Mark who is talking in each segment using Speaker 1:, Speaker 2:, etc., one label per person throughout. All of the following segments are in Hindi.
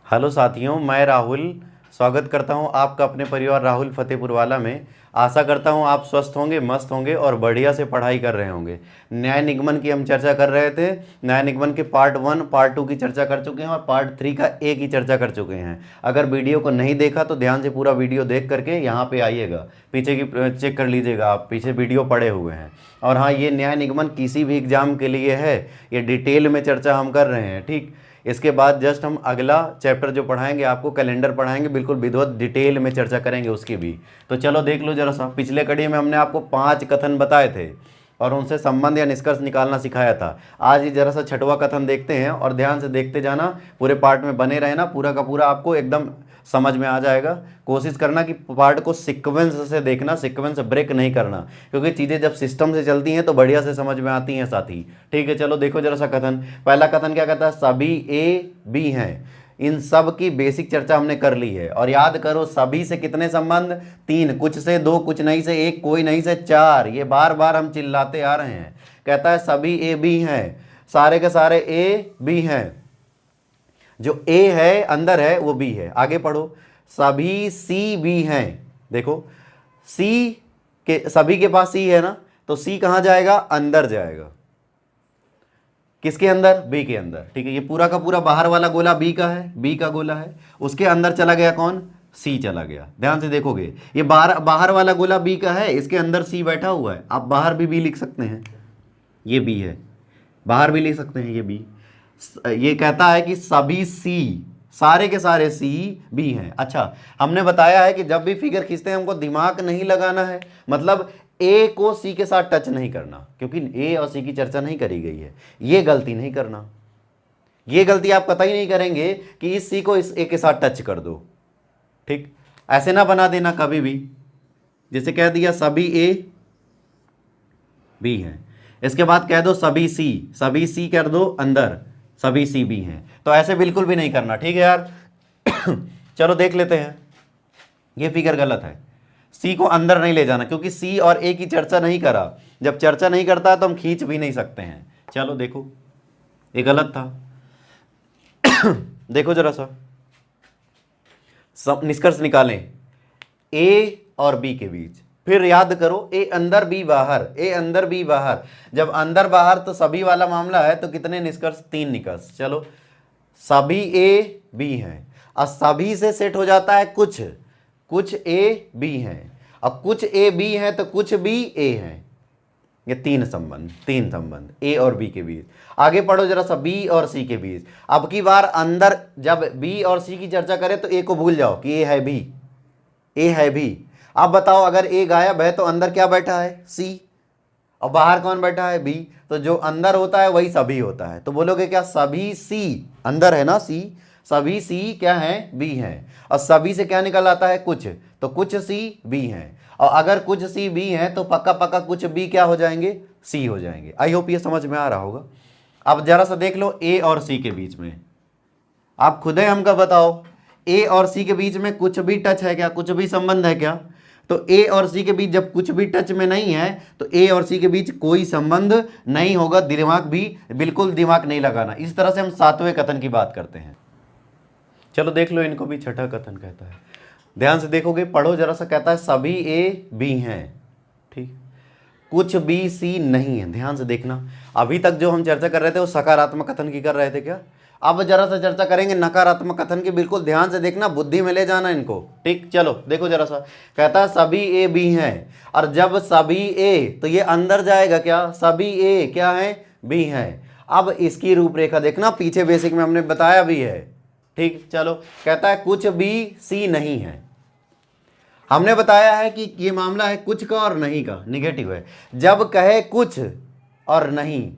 Speaker 1: हेलो साथियों, मैं राहुल स्वागत करता हूं आपका अपने परिवार राहुल फतेहपुर वाला में। आशा करता हूं आप स्वस्थ होंगे, मस्त होंगे और बढ़िया से पढ़ाई कर रहे होंगे। न्याय निगमन की हम चर्चा कर रहे थे। न्याय निगमन के पार्ट 1 पार्ट 2 की चर्चा कर चुके हैं और पार्ट 3 का ए की चर्चा कर चुके हैं। अगर वीडियो को नहीं देखा तो ध्यान से पूरा वीडियो देख करके यहाँ पे आइएगा, पीछे की चेक कर लीजिएगा, आप पीछे वीडियो पड़े हुए हैं। और हाँ, ये न्याय निगमन किसी भी एग्जाम के लिए है, ये डिटेल में चर्चा हम कर रहे हैं। ठीक, इसके बाद जस्ट हम अगला चैप्टर जो पढ़ाएंगे आपको कैलेंडर पढ़ाएंगे, बिल्कुल विधिवत डिटेल में चर्चा करेंगे उसकी भी। तो चलो देख लो जरा सा। पिछले कड़ी में हमने आपको 5 कथन बताए थे और उनसे संबंध या निष्कर्ष निकालना सिखाया था। आज ही जरा सा 6वां कथन देखते हैं और ध्यान से देखते जाना, पूरे पार्ट में बने रहना, पूरा का पूरा आपको एकदम समझ में आ जाएगा। कोशिश करना कि पार्ट को सीक्वेंस से देखना, सीक्वेंस ब्रेक नहीं करना, क्योंकि चीज़ें जब सिस्टम से चलती हैं तो बढ़िया से समझ में आती हैं साथी। ठीक है, चलो देखो जरा सा कथन। पहला कथन क्या कहता है? सभी ए बी हैं। इन सब की बेसिक चर्चा हमने कर ली है। और याद करो, सभी से कितने संबंध? 3, कुछ से 2, कुछ नहीं से 1, कोई नहीं से 4। ये बार बार हम चिल्लाते आ रहे हैं। कहता है सभी ए बी हैं, सारे के सारे ए बी हैं। जो ए है अंदर है वो बी है। आगे पढ़ो, सभी सी बी हैं। देखो, सी के सभी के पास सी है ना, तो सी कहां जाएगा? अंदर जाएगा। किसके अंदर? बी के अंदर। ठीक है, ये पूरा का पूरा बाहर वाला गोला बी का है, बी का गोला है। उसके अंदर चला गया कौन? सी चला गया। ध्यान से देखोगे, ये बाहर वाला गोला बी का है, इसके अंदर सी बैठा हुआ है। आप बाहर भी बी लिख सकते हैं, ये बी है। बाहर भी लिख सकते हैं, ये बी। ये कहता है कि सभी सी, सारे के सारे सी बी हैं। अच्छा, हमने बताया है कि जब भी फिगर खींचते हैं हमको दिमाग नहीं लगाना है, मतलब ए को सी के साथ टच नहीं करना, क्योंकि ए और सी की चर्चा नहीं करी गई है। ये गलती नहीं करना, ये गलती आप कतई नहीं करेंगे कि इस सी को इस ए के साथ टच कर दो। ठीक, ऐसे ना बना देना कभी भी। जैसे कह दिया सभी ए बी हैं, इसके बाद कह दो सभी सी कर दो अंदर, सभी सी बी हैं। तो ऐसे बिल्कुल भी नहीं करना। ठीक है यार। चलो देख लेते हैं, ये फिगर गलत है। सी को अंदर नहीं ले जाना, क्योंकि सी और ए की चर्चा नहीं करा। जब चर्चा नहीं करता है तो हम खींच भी नहीं सकते हैं। चलो देखो, ये गलत था। देखो जरा सा, सब निष्कर्ष निकालें ए और बी के बीच। फिर याद करो, ए अंदर बी बाहर, ए अंदर बी बाहर। जब अंदर बाहर तो सभी वाला मामला है, तो कितने निष्कर्ष? 3 निष्कर्ष। चलो, सभी ए बी हैं और सभी से सेट हो जाता है कुछ ए बी हैं, और कुछ ए बी हैं तो कुछ बी ए हैं। ये 3 संबंध ए और बी के बीच। आगे पढ़ो जरा सा, बी और सी के बीच। अब की बार अंदर जब बी और सी की चर्चा करें तो ए को भूल जाओ कि ए है बी। अब बताओ, अगर ए गायब है तो अंदर क्या बैठा है? सी, और बाहर कौन बैठा है? बी। तो जो अंदर होता है वही सभी होता है। तो बोलोगे क्या? सभी सी, अंदर है ना सी, सभी सी क्या है? बी हैं। और सभी से क्या निकल आता है? कुछ, तो कुछ सी बी हैं। और अगर कुछ सी बी हैं तो पक्का कुछ बी क्या हो जाएंगे? सी हो जाएंगे। आई होप ये समझ में आ रहा होगा। अब जरा सा देख लो ए और सी के बीच में, आप खुद ही हमको बताओ, ए और सी के बीच में कुछ भी टच है क्या? कुछ भी संबंध है क्या? तो ए और सी के बीच जब कुछ भी टच में नहीं है तो ए और सी के बीच कोई संबंध नहीं होगा। बिल्कुल दिमाग नहीं लगाना। इस तरह से हम 7वें कथन की बात करते हैं। चलो देख लो, इनको भी 6ठा कथन कहता है। ध्यान से देखोगे, पढ़ो जरा सा। कहता है सभी ए बी हैं। ठीक, कुछ बी सी नहीं है। ध्यान से देखना, अभी तक जो हम चर्चा कर रहे थे वो सकारात्मक कथन की कर रहे थे क्या? अब जरा सा चर्चा करेंगे नकारात्मक कथन की। बिल्कुल ध्यान से देखना, बुद्धि में ले जाना इनको। ठीक, चलो देखो जरा सा। कहता है सभी ए बी हैं, और जब सभी ए तो ये अंदर जाएगा क्या? सभी ए क्या है? बी हैं। अब इसकी रूपरेखा देखना, पीछे बेसिक में हमने बताया भी है। ठीक, चलो। कहता है कुछ बी सी नहीं है। हमने बताया है कि ये मामला है कुछ का और नहीं का, निगेटिव है। जब कहे कुछ और नहीं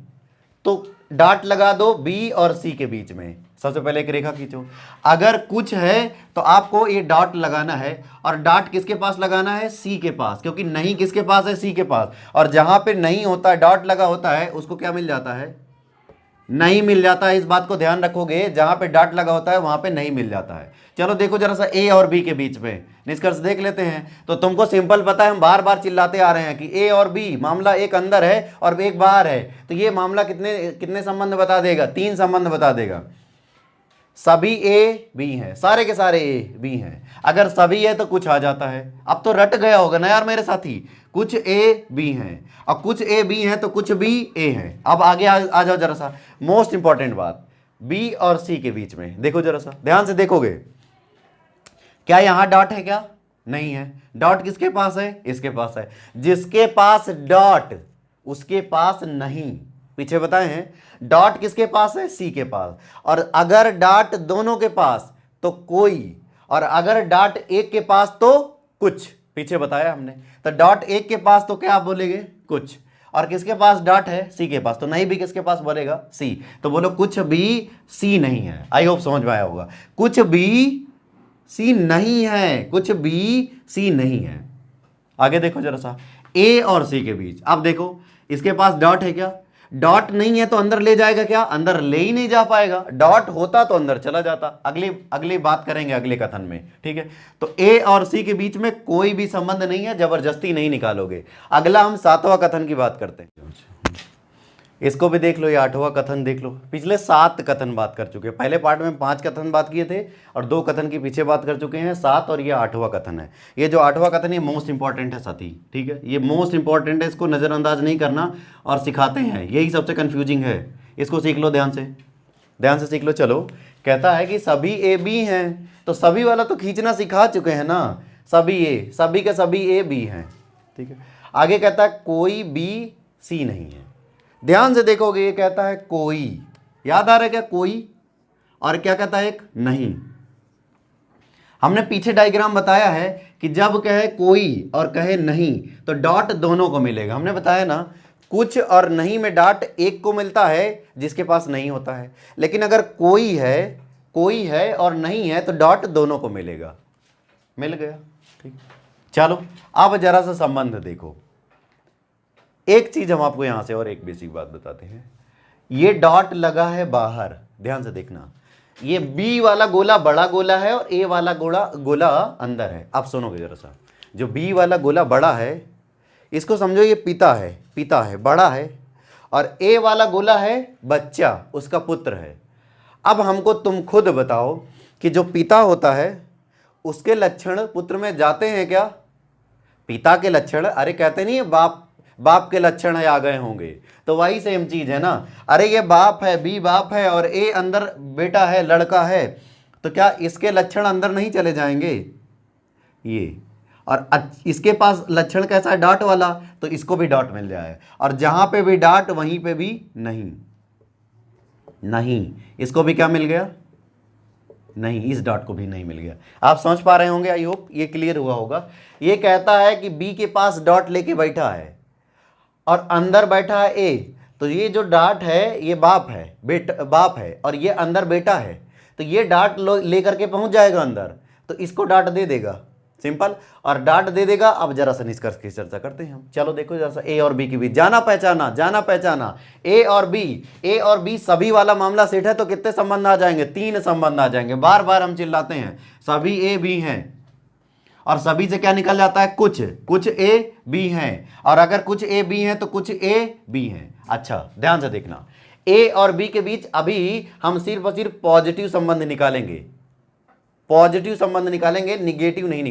Speaker 1: तो डॉट लगा दो बी और सी के बीच में। सबसे पहले एक रेखा खींचो। अगर कुछ है तो आपको ये डॉट लगाना है, और डॉट किसके पास लगाना है? सी के पास, क्योंकि नहीं किसके पास है? सी के पास। और जहां पे नहीं होता है, डॉट लगा होता है, उसको क्या मिल जाता है? नहीं मिल जाता है। इस बात को ध्यान रखोगे, जहां पे डॉट लगा होता है वहां पे नहीं मिल जाता है। चलो देखो जरा सा, ए और बी के बीच में निष्कर्ष देख लेते हैं। तो तुमको सिंपल पता है, हम बार बार चिल्लाते आ रहे हैं कि ए और बी मामला एक अंदर है और एक बाहर है। तो ये मामला कितने संबंध बता देगा? 3 संबंध बता देगा। सभी ए बी हैं, सारे के सारे ए बी हैं। अगर सभी है तो कुछ आ जाता है। अब तो रट गया होगा ना यार मेरे साथी, कुछ ए बी हैं और कुछ ए बी हैं तो कुछ बी ए हैं। अब आगे आ जाओ जरा सा, मोस्ट इंपॉर्टेंट बात, बी और सी के बीच में देखो जरा सा, ध्यान से देखोगे, क्या यहां डॉट है? क्या नहीं है। डॉट किसके पास है? इसके पास है। जिसके पास डॉट उसके पास नहीं, पीछे बताए हैं, डॉट किसके पास है? सी के पास। और अगर डॉट दोनों के पास तो कोई, और अगर डॉट एक के पास तो कुछ, पीछे बताया हमने। तो डॉट एक के पास तो क्या आप बोलेंगे? कुछ। और किसके पास डॉट है? सी के पास। तो नहीं भी किसके पास बोलेगा? सी। तो बोलो कुछ भी सी नहीं है। आई होप समझ में आया होगा। कुछ भी सी नहीं है, कुछ भी सी नहीं है। आगे देखो जरा सा, ए और सी के बीच। अब देखो इसके पास डॉट है क्या? डॉट नहीं है तो अंदर ले जाएगा क्या? अंदर ले ही नहीं जा पाएगा। डॉट होता तो अंदर चला जाता। अगली बात करेंगे अगले कथन में, ठीक है। तो ए और सी के बीच में कोई भी संबंध नहीं है, जबरदस्ती नहीं निकालोगे। अगला हम 7वां कथन की बात करते हैं। इसको भी देख लो, ये 8वां कथन देख लो। पिछले 7 कथन बात कर चुके हैं। पहले पार्ट में 5 कथन बात किए थे और 2 कथन की पीछे बात कर चुके हैं। 7 और ये 8वां कथन है। ये जो 8वां कथन है मोस्ट इंपॉर्टेंट है साथी, ठीक है। ये मोस्ट इंपॉर्टेंट है, इसको नज़रअंदाज नहीं करना। और सिखाते हैं, यही सबसे कन्फ्यूजिंग है। इसको सीख लो ध्यान से सीख लो। चलो, कहता है कि सभी ए बी हैं, तो सभी वाला तो खींचना सिखा चुके हैं ना। सभी ए, सभी के सभी ए बी हैं, ठीक है। आगे कहता है कोई बी सी नहीं है। ध्यान से देखोगे, ये कहता है कोई, याद आ रहा है क्या? कोई, और क्या कहता है? एक नहीं। हमने पीछे डायग्राम बताया है कि जब कहे कोई और कहे नहीं तो डॉट दोनों को मिलेगा। हमने बताया ना, कुछ और नहीं में डॉट एक को मिलता है जिसके पास नहीं होता है, लेकिन अगर कोई है और नहीं है तो डॉट दोनों को मिलेगा। मिल गया, ठीक। चलो अब जरा सा संबंध देखो। एक चीज हम आपको यहां से और एक बेसिक बात बताते हैं। ये डॉट लगा है बाहर, ध्यान से देखना। ये बी वाला गोला बड़ा गोला है और ए वाला गोला अंदर है। आप सुनोगे जरा सा, जो बी वाला गोला बड़ा है इसको समझो ये पिता है, बड़ा है, और ए वाला गोला है बच्चा, उसका पुत्र है। अब हमको तुम खुद बताओ कि जो पिता होता है उसके लक्षण पुत्र में जाते हैं क्या? पिता के लक्षण, अरे कहते नहीं है बाप के लक्षण आ गए होंगे, तो वही सेम चीज है ना। अरे ये बाप है, बी बाप है और ए अंदर बेटा है, लड़का है, तो क्या इसके लक्षण अंदर नहीं चले जाएंगे? ये, और इसके पास लक्षण कैसा है? डॉट वाला, तो इसको भी डॉट मिल जाए। और जहां पे भी डॉट वहीं पे भी नहीं, इसको भी क्या मिल गया? नहीं, इस डॉट को भी नहीं मिल गया। आप समझ पा रहे होंगे, आई होप ये क्लियर हुआ होगा। ये कहता है कि बी के पास डॉट लेके बैठा है और अंदर बैठा है ए, तो ये जो डॉट है ये बाप है और ये अंदर बेटा है, तो ये डॉट लेकर के पहुंच जाएगा अंदर, तो इसको डॉट दे देगा, सिंपल। और डॉट दे देगा। अब जरा सा निष्कर्ष की चर्चा करते हैं हम। चलो देखो जरा सा, ए और बी के बीच जाना पहचाना, ए और बी सभी वाला मामला सेट है, तो कितने संबंध आ जाएंगे? 3 संबंध आ जाएंगे। बार बार हम चिल्लाते हैं सभी ए बी हैं, और सभी से क्या निकल जाता है? कुछ ए बी हैं, और अगर कुछ ए बी हैं तो कुछ ए बी हैं। अच्छा ध्यान से देखना, ए और बी के बीच अभी हम सिर्फ और सिर्फ पॉजिटिव संबंध निकालेंगे, निगेटिव नहीं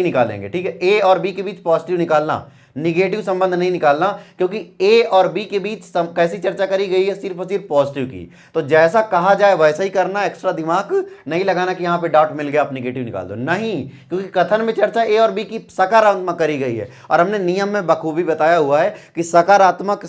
Speaker 1: निकालेंगे, ठीक है। ए और बी के बीच पॉजिटिव निकालना, निगेटिव संबंध नहीं निकालना, क्योंकि ए और बी के बीच कैसी चर्चा करी गई है? सिर्फ और सिर्फ पॉजिटिव की। तो जैसा कहा जाए वैसा ही करना, एक्स्ट्रा दिमाग नहीं लगाना कि यहाँ पे डॉट मिल गया आप निगेटिव निकाल दो, नहीं। क्योंकि कथन में चर्चा ए और बी की सकारात्मक करी गई है, और हमने नियम में बखूबी बताया हुआ है कि सकारात्मक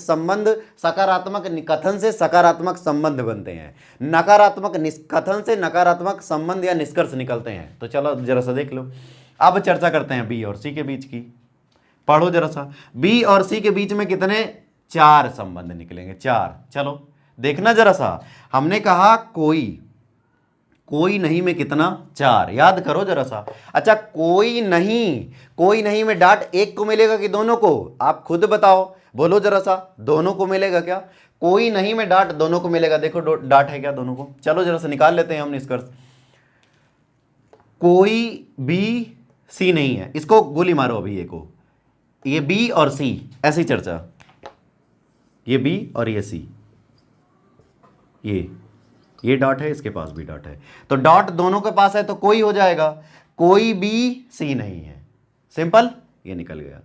Speaker 1: कथन से सकारात्मक संबंध बनते हैं, नकारात्मक कथन से नकारात्मक संबंध या निष्कर्ष निकलते हैं। तो चलो जरा सा देख लो। अब चर्चा करते हैं बी और सी के बीच की। पढ़ो जरा सा, बी और सी के बीच में कितने? 4 संबंध निकलेंगे, 4। चलो देखना जरा सा, हमने कहा कोई नहीं में कितना? 4। याद करो जरा सा। अच्छा, कोई नहीं में डॉट एक को मिलेगा कि दोनों को? आप खुद बताओ, बोलो जरा सा, दोनों को मिलेगा क्या? कोई नहीं में डॉट दोनों को मिलेगा। देखो डॉट है क्या दोनों को? चलो जरा सा निकाल लेते हैं हम निष्कर्ष। कोई बी सी नहीं है, इसको गोली मारो अभी। ये बी और सी, ऐसी चर्चा, ये बी और ये सी, ये ये डॉट है, इसके पास भी डॉट है, तो डॉट दोनों के पास है तो कोई हो जाएगा, कोई बी सी नहीं है, सिंपल, ये निकल गया।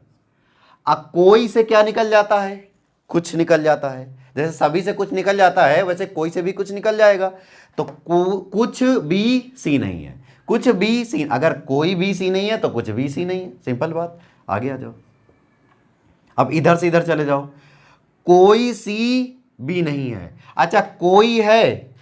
Speaker 1: अब कोई से क्या निकल जाता है, कुछ निकल जाता है, जैसे सभी से कुछ निकल जाता है वैसे कोई से भी कुछ निकल जाएगा, तो कुछ बी सी नहीं है, कुछ बी सी, अगर कोई बी सी नहीं है तो कुछ बी सी नहीं है, सिंपल बात। आगे आ जाओ, अब इधर से इधर चले जाओ, कोई सी बी नहीं है, अच्छा कोई है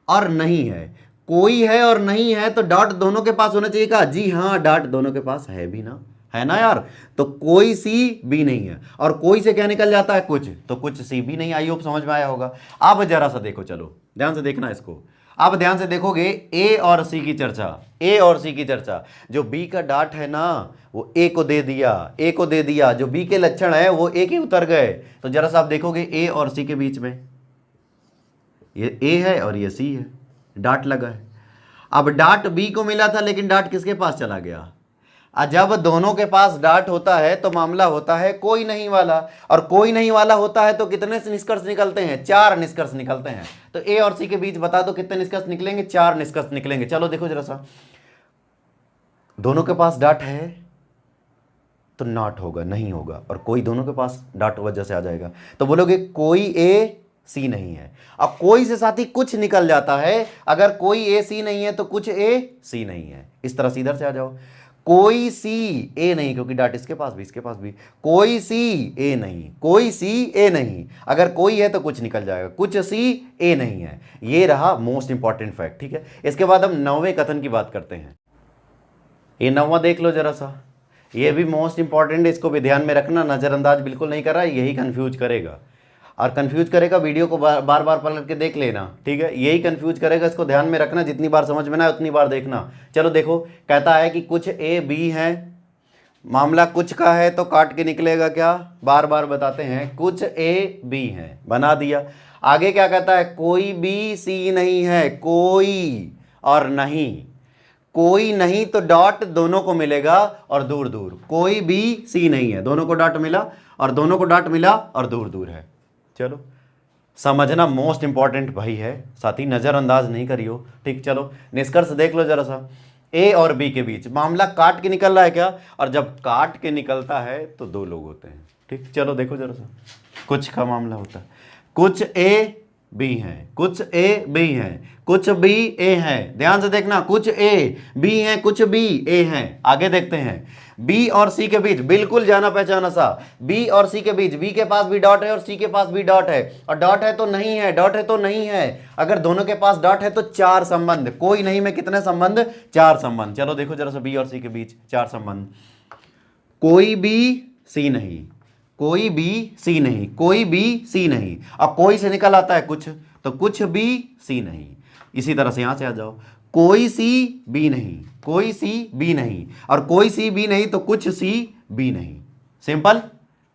Speaker 1: और नहीं है, कोई है और नहीं है तो डॉट दोनों के पास होना चाहिए का, जी हाँ डॉट दोनों के पास है भी ना, है ना यार, तो कोई सी बी नहीं है, और कोई से क्या निकल जाता है, कुछ, तो कुछ सी बी नहीं। आई होप समझ में आया होगा। अब जरा सा देखो, चलो ध्यान से देखना इसको, अब ध्यान से देखोगे ए और सी की चर्चा, ए और सी की चर्चा, जो बी का डॉट है ना वो ए को दे दिया, ए को दे दिया, जो बी के लक्षण है वो ए के उतर गए, तो जरा सा आप देखोगे ए और सी के बीच में ये ए है और ये सी है, डॉट लगा है। अब डॉट बी को मिला था लेकिन डॉट किसके पास चला गया, जब दोनों के पास डॉट होता है तो मामला होता है कोई नहीं वाला, और कोई नहीं वाला होता है तो कितने निष्कर्ष निकलते हैं, 4 निष्कर्ष निकलते हैं। तो ए और सी के बीच बता दो कितने निष्कर्ष निकलेंगे, 4 निष्कर्ष निकलेंगे। चलो देखो जरा सा, दोनों के पास डॉट है तो नॉट होगा, नहीं होगा, और कोई दोनों के पास डॉट वजह से आ जाएगा, तो बोलोगे कोई ए सी नहीं है। अब कोई से साथी कुछ निकल जाता है, अगर कोई ए सी नहीं है तो कुछ ए सी नहीं है, इस तरह से इधर से आ जाओ, कोई सी ए नहीं, क्योंकि डॉट इसके पास भी इसके पास भी, कोई सी ए नहीं, कोई सी ए नहीं, अगर कोई है तो कुछ निकल जाएगा, कुछ सी ए नहीं है। ये रहा मोस्ट इंपॉर्टेंट फैक्ट, ठीक है। इसके बाद हम 9वें कथन की बात करते हैं। ये 9वां देख लो जरा सा, ये भी मोस्ट इंपॉर्टेंट है, इसको भी ध्यान में रखना, नज़रअंदाज बिल्कुल नहीं कर रहा, यही कंफ्यूज करेगा, और कंफ्यूज करेगा, वीडियो को बार बार पलट के देख लेना, ठीक है, यही कंफ्यूज करेगा, इसको ध्यान में रखना, जितनी बार समझ में ना उतनी बार देखना। चलो देखो, कहता है कि कुछ ए बी है, मामला कुछ का है तो काट के निकलेगा क्या, बार बार बताते हैं, कुछ ए बी है, बना दिया। आगे क्या कहता है, कोई बी सी नहीं है, कोई और नहीं, कोई नहीं तो डॉट दोनों को मिलेगा और दूर दूर, कोई बी सी नहीं है, दोनों को डॉट मिला और दोनों को डॉट मिला और दूर दूर है। चलो समझना मोस्ट इंपॉर्टेंट भाई है, साथी नज़रअंदाज नहीं करियो, ठीक। चलो निष्कर्ष देख लो जरा सा, ए और बी के बीच मामला काट के निकल रहा है क्या, और जब काट के निकलता है तो 2 लोग होते हैं, ठीक। चलो देखो जरा सा, कुछ का मामला होता है, कुछ ए बी है, कुछ ए बी है, कुछ बी ए है, ध्यान से देखना, कुछ ए बी है, कुछ बी ए है। आगे देखते हैं, बी और सी के बीच, बिल्कुल जाना पहचाना सा, बी और सी के बीच, बी के पास भी डॉट है और सी के पास भी डॉट है, और डॉट है तो नहीं है, डॉट है तो नहीं है, अगर दोनों के पास डॉट है तो 4 संबंध, कोई नहीं में कितने संबंध, 4 संबंध। चलो देखो जरा सा, बी और सी के बीच 4 संबंध, कोई बी सी नहीं, कोई बी सी नहीं, कोई बी सी नहीं, अब कोई से निकल आता है कुछ, तो कुछ बी सी नहीं। इसी तरह से यहां से आ जाओ, कोई सी बी नहीं, कोई सी बी नहीं, और कोई सी बी नहीं तो कुछ सी बी नहीं, सिंपल।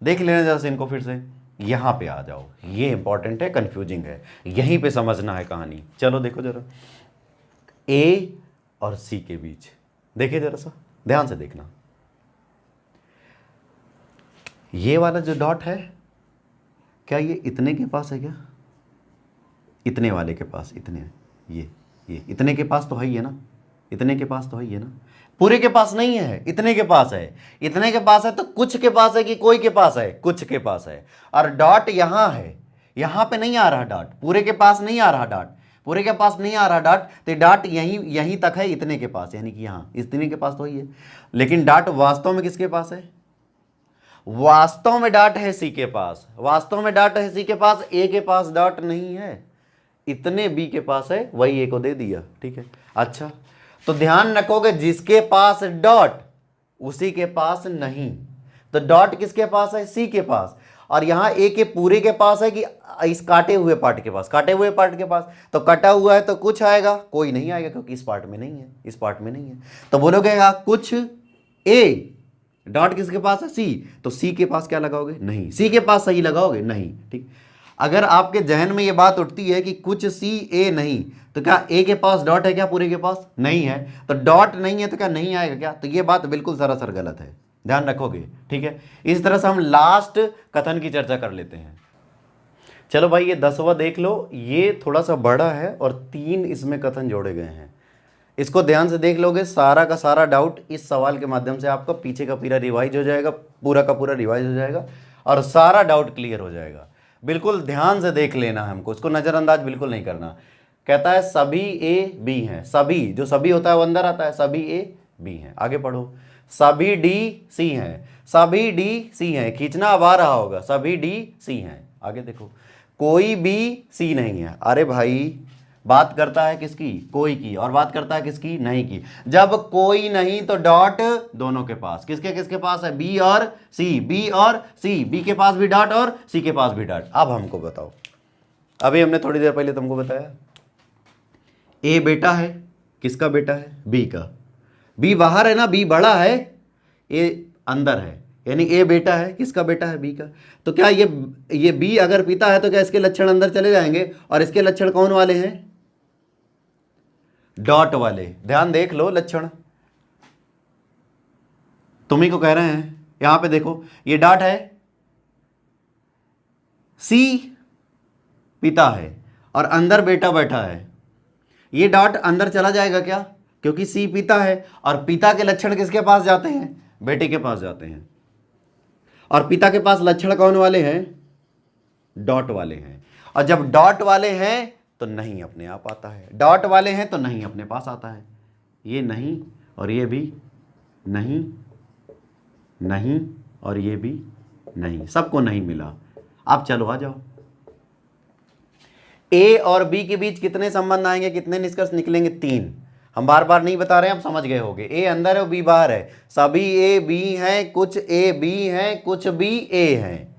Speaker 1: देख लेना जरा से इनको फिर से, यहां पे आ जाओ, ये इंपॉर्टेंट है, कंफ्यूजिंग है, यहीं पे समझना है कहानी। चलो देखो जरा, ए और सी के बीच देखिए जरा सा, ध्यान से देखना, ये वाला जो डॉट है क्या ये इतने के पास है क्या, इतने वाले के पास, इतने, ये इतने के पास तो है ही है ना, इतने के पास तो है ही है ना, पूरे के पास नहीं है, इतने के पास है, इतने के पास है तो कुछ के पास है कि कोई के पास है, कुछ के पास है, और डॉट यहां है, यहां पे नहीं आ रहा डॉट, पूरे के पास नहीं आ रहा डॉट, पूरे के पास नहीं आ रहा डॉट, तो डॉट यहीं तक है, इतने के पास, यानी कि यहां इतने के पास तो ही है, लेकिन डॉट वास्तव में किसके पास है, वास्तव में डॉट है सी के पास, वास्तव में डॉट है सी के पास, ए के पास डॉट नहीं है, इतने बी के पास है, वही ए को दे दिया, ठीक है। अच्छा तो ध्यान रखोगे, जिसके पास डॉट उसी के पास नहीं, तो डॉट किसके पास है, सी के पास, और यहां ए के पूरे के पास है कि इस काटे हुए पार्ट के पास, काटे हुए पार्ट के पास, तो कटा हुआ है तो कुछ आएगा, कोई नहीं आएगा क्योंकि इस पार्ट में नहीं है, इस पार्ट में नहीं है, तो बोलोगे कुछ ए, डॉट किसके पास है, सी, तो सी के पास क्या लगाओगे, नहीं, सी के पास सही लगाओगे, नहीं, ठीक। अगर आपके जहन में ये बात उठती है कि कुछ सी ए नहीं, तो क्या ए के पास डॉट है क्या, पूरे के पास नहीं है, तो डॉट नहीं है तो क्या नहीं आएगा क्या, तो ये बात बिल्कुल सरासर गलत है, ध्यान रखोगे, ठीक है। इस तरह से हम लास्ट कथन की चर्चा कर लेते हैं। चलो भाई ये 10वां देख लो, ये थोड़ा सा बड़ा है और 3 इसमें कथन जोड़े गए हैं। इसको ध्यान से देख लोगे, सारा का सारा डाउट इस सवाल के माध्यम से आपका पीछे का पूरा रिवाइज हो जाएगा, पूरा का पूरा रिवाइज हो जाएगा और सारा डाउट क्लियर हो जाएगा। बिल्कुल ध्यान से देख लेना है हमको, इसको नज़रअंदाज बिल्कुल नहीं करना। कहता है सभी ए बी हैं, सभी जो सभी होता है वो अंदर आता है, सभी ए बी हैं। आगे पढ़ो, सभी डी सी हैं, सभी डी सी हैं, खींचना अब आ रहा होगा, सभी डी सी हैं। आगे देखो, कोई बी सी नहीं है। अरे भाई बात करता है किसकी? कोई की, और बात करता है किसकी? नहीं की। जब कोई नहीं तो डॉट दोनों के पास, किसके किसके पास है? बी और सी, बी और सी, बी के पास भी डॉट और सी के पास भी डॉट। अब हमको बताओ, अभी हमने थोड़ी देर पहले तुमको बताया ए बेटा है, किसका बेटा है? बी का। बी बाहर है ना, बी बड़ा है, ए अंदर है, यानी ए बेटा है, किसका बेटा है? बी का। तो क्या ये बी अगर पीता है तो क्या इसके लक्षण अंदर चले जाएंगे? और इसके लक्षण कौन वाले हैं? डॉट वाले। ध्यान देख लो लक्षण, तुम्ही को कह रहे हैं। यहां पे देखो ये डॉट है, सी पिता है और अंदर बेटा बैठा है। ये डॉट अंदर चला जाएगा क्या? क्योंकि सी पिता है और पिता के लक्षण किसके पास जाते हैं? बेटे के पास जाते हैं। और पिता के पास लक्षण कौन वाले हैं? डॉट वाले हैं। और जब डॉट वाले हैं तो नहीं अपने आप आता है, डॉट वाले हैं तो नहीं अपने पास आता है। ये नहीं और ये भी नहीं, नहीं और ये भी नहीं, सबको नहीं मिला। अब चलो आ जाओ, ए और बी के बीच कितने संबंध आएंगे, कितने निष्कर्ष निकलेंगे? 3। हम बार बार नहीं बता रहे हैं, आप समझ गए होंगे। ए अंदर है, बी बाहर है, सभी ए बी हैं, कुछ ए बी हैं, कुछ बी ए हैं।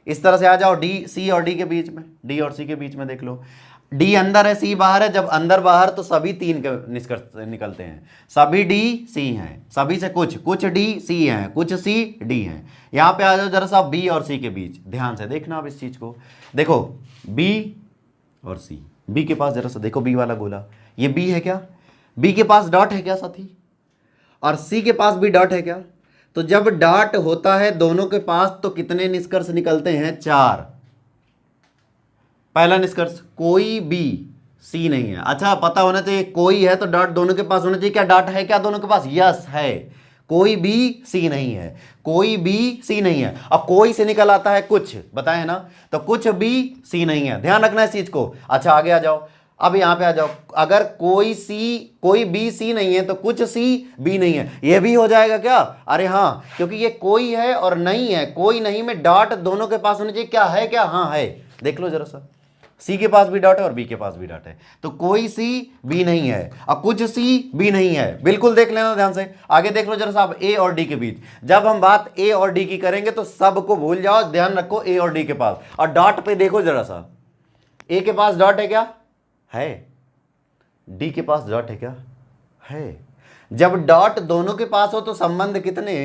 Speaker 1: इस तरह से आ जाओ डी सी और डी के बीच में, डी और सी के बीच में देख लो, डी अंदर है, सी बाहर है। जब अंदर बाहर तो सभी 3 के निष्कर्ष निकलते हैं। सभी डी सी हैं, सभी से कुछ डी सी हैं, कुछ सी डी हैं। यहां पे आ जाओ जरा सा बी और सी के बीच, ध्यान से देखना आप इस चीज को। देखो बी और सी, बी के पास जरा सा देखो, बी वाला गोला, ये बी है क्या? बी के पास डॉट है क्या साथी? और सी के पास भी डॉट है क्या? तो जब डॉट होता है दोनों के पास तो कितने निष्कर्ष निकलते हैं? 4। पहला निष्कर्ष, कोई बी सी नहीं है। अच्छा पता होना चाहिए, कोई है तो डॉट दोनों के पास होना चाहिए। क्या डॉट है क्या दोनों के पास? यस है। कोई बी सी नहीं है, कोई बी सी नहीं है। और कोई से निकल आता है कुछ, बताए ना, तो कुछ बी सी नहीं है, ध्यान रखना इस चीज को। अच्छा आगे आ जाओ, अब यहां पे आ जाओ, अगर कोई बी सी नहीं है तो कुछ सी बी नहीं है, ये भी हो जाएगा क्या? अरे हाँ, क्योंकि ये कोई है और नहीं है, कोई नहीं में डॉट दोनों के पास होनी चाहिए। क्या है? क्या? हाँ है। देख लो जरा सा, सी के पास भी डॉट है और बी के पास भी डॉट है, तो कोई सी बी नहीं है और कुछ सी बी नहीं है। बिल्कुल देख लेना ध्यान से। आगे देख लो जरा सा, अब ए और डी के बीच, जब हम बात ए और डी की करेंगे तो सबको भूल जाओ, ध्यान रखो ए और डी के पास। और डॉट पे देखो जरा सा, ए के पास डॉट है क्या? है। डी के पास डॉट है क्या? है। जब डॉट दोनों के पास हो तो संबंध कितने?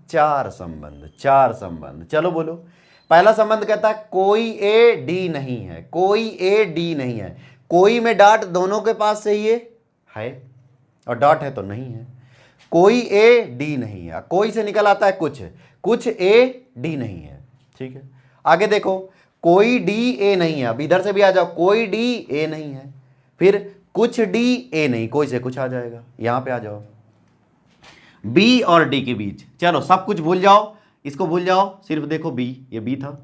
Speaker 1: 4 संबंध, 4 संबंध। चलो बोलो, पहला संबंध कहता है कोई ए डी नहीं है, कोई ए डी नहीं है। कोई में डॉट दोनों के पास चाहिए, है और डॉट है तो नहीं है। कोई ए डी नहीं है, कोई से निकल आता है कुछ ए डी नहीं है। ठीक है, आगे देखो, कोई डी ए नहीं है। अब इधर से भी आ जाओ, कोई डी ए नहीं है, फिर कुछ डी ए नहीं, कोई से कुछ आ जाएगा। यहां पे आ जाओ, बी और डी के बीच, चलो सब कुछ भूल जाओ, इसको भूल जाओ, सिर्फ देखो बी, ये बी था।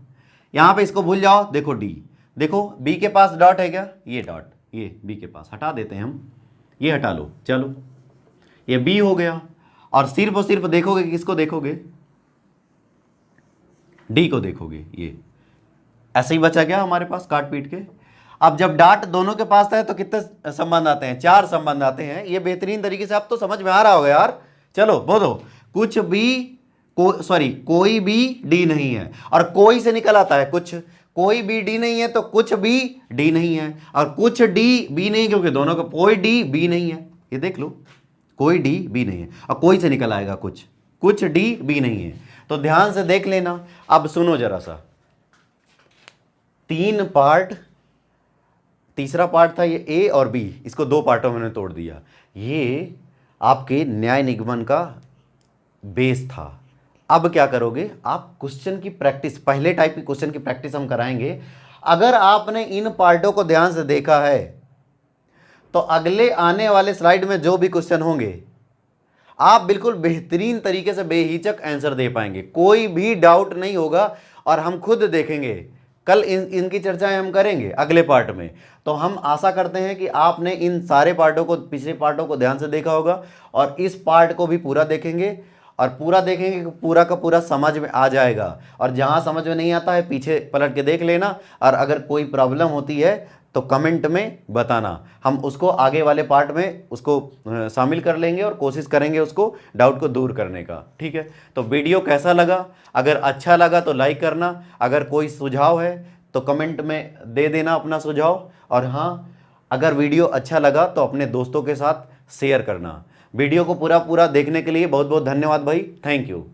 Speaker 1: यहां पे इसको भूल जाओ, देखो डी, देखो बी के पास डॉट है क्या? ये डॉट, ये बी के पास हटा देते हैं हम, ये हटा लो। चलो ये बी हो गया, और सिर्फ देखोगे, किसको देखोगे? डी को देखोगे। ये ऐसे ही बचा गया हमारे पास काट पीट के। अब जब डॉट दोनों के पास है तो कितने संबंध आते हैं? 4 संबंध आते हैं। ये बेहतरीन तरीके से आप तो समझ में आ रहा होगा यार। चलो बोलो, कुछ बी कोई भी डी नहीं है, और कोई से निकल आता है कुछ, कोई भी डी नहीं है तो कुछ भी डी नहीं है, और कुछ डी बी नहीं, क्योंकि दोनों का कोई डी बी नहीं है। ये देख लो, कोई डी बी नहीं है, और कोई से निकल आएगा कुछ डी बी नहीं है। तो ध्यान से देख लेना। अब सुनो जरा सा, 3 पार्ट, तीसरा पार्ट था ये ए और बी, इसको 2 पार्टों में तोड़ दिया। ये आपके न्याय निगमन का बेस था। अब क्या करोगे आप? क्वेश्चन की प्रैक्टिस, पहले टाइप के क्वेश्चन की प्रैक्टिस हम कराएंगे। अगर आपने इन पार्टों को ध्यान से देखा है तो अगले आने वाले स्लाइड में जो भी क्वेश्चन होंगे आप बिल्कुल बेहतरीन तरीके से बेहिचक आंसर दे पाएंगे, कोई भी डाउट नहीं होगा। और हम खुद देखेंगे, कल इनकी चर्चाएं हम करेंगे अगले पार्ट में। तो हम आशा करते हैं कि आपने इन सारे पार्टों को, पिछले पार्टों को ध्यान से देखा होगा और इस पार्ट को भी पूरा देखेंगे और पूरा देखेंगे कि पूरा का पूरा समझ में आ जाएगा। और जहां समझ में नहीं आता है पीछे पलट के देख लेना, और अगर कोई प्रॉब्लम होती है तो कमेंट में बताना, हम उसको आगे वाले पार्ट में उसको शामिल कर लेंगे और कोशिश करेंगे उसको डाउट को दूर करने का। ठीक है, तो वीडियो कैसा लगा? अगर अच्छा लगा तो लाइक करना, अगर कोई सुझाव है तो कमेंट में दे देना अपना सुझाव, और हाँ, अगर वीडियो अच्छा लगा तो अपने दोस्तों के साथ शेयर करना। वीडियो को पूरा देखने के लिए बहुत बहुत धन्यवाद भाई, थैंक यू।